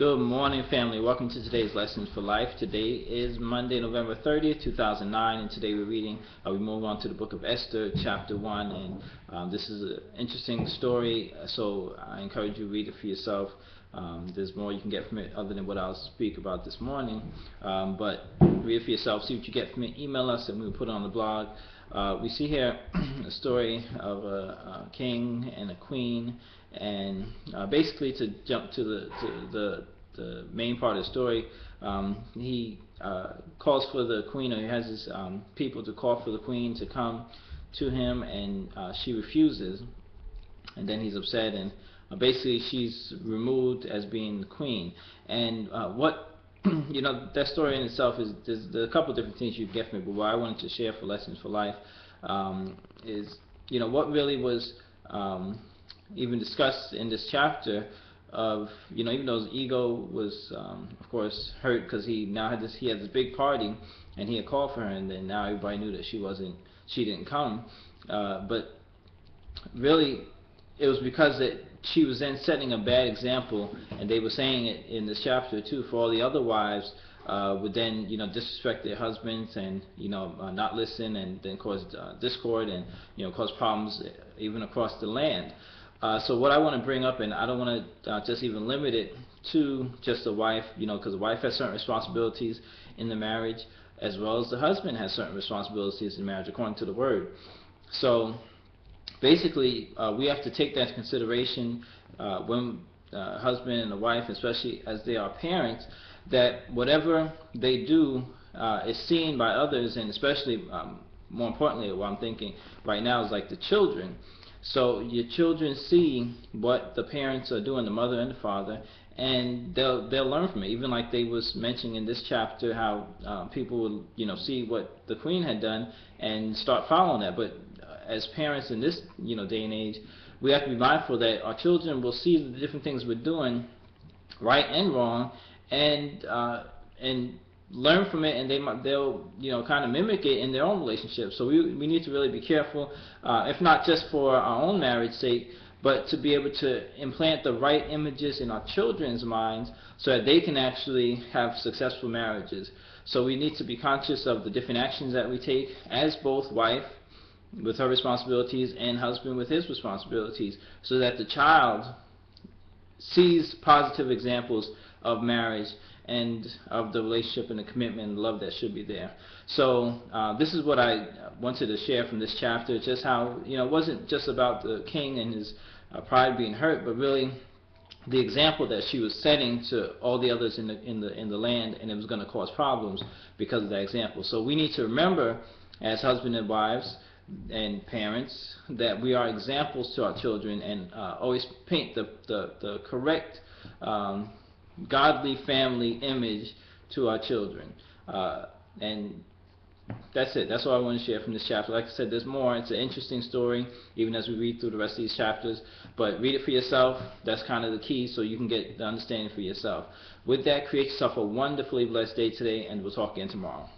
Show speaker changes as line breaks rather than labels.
Good morning, family. Welcome to today's Lessons for Life. Today is Monday, November 30th, 2009, and today we're reading, we move on to the book of Esther, Chapter 1, and this is an interesting story, so I encourage you to read it for yourself. There's more you can get from it other than what I'll speak about this morning, but read it for yourself, see what you get from it. Email us and we'll put it on the blog. We see here a story of a king and a queen, and basically, to jump to the main part of the story, he calls for the queen, or he has his people to call for the queen to come to him, and she refuses, and then he's upset, and basically she's removed as being the queen. And what that story in itself is, there's a couple different things you get from it, but what I wanted to share for Lessons for Life is what really was even discussed in this chapter of, even though his ego was of course hurt because he had this big party and he had called for her, and then now everybody knew that she didn't come, but really it was because that she was then setting a bad example, and they were saying it in this chapter too, for all the other wives would then disrespect their husbands and not listen, and then cause discord and cause problems even across the land. So what I want to bring up, and I don't want to just even limit it to just the wife, because the wife has certain responsibilities in the marriage, as well as the husband has certain responsibilities in marriage according to the word. So basically, we have to take that into consideration when husband and the wife, especially as they are parents, that whatever they do is seen by others, and especially more importantly, what I'm thinking right now is like the children. So your children see what the parents are doing, the mother and the father, and they'll learn from it. Even like they was mentioning in this chapter, how people would see what the queen had done and start following that. But as parents in this day and age, we have to be mindful that our children will see the different things we're doing, right and wrong, and learn from it, and they'll kind of mimic it in their own relationships. So we need to really be careful, if not just for our own marriage sake, but to be able to implant the right images in our children's minds so that they can actually have successful marriages. So we need to be conscious of the different actions that we take as both wife with her responsibilities and husband with his responsibilities, so that the child sees positive examples of marriage and of the relationship and the commitment and love that should be there. So this is what I wanted to share from this chapter, just how it wasn't just about the king and his pride being hurt, but really the example that she was setting to all the others in the land, and it was going to cause problems because of that example. So we need to remember, as husband and wives and parents, that we are examples to our children, and always paint the correct godly family image to our children. And that's it. That's all I want to share from this chapter. Like I said, there's more. It's an interesting story, even as we read through the rest of these chapters. But read it for yourself. That's kind of the key, so you can get the understanding for yourself. With that, create yourself a wonderfully blessed day today, and we'll talk again tomorrow.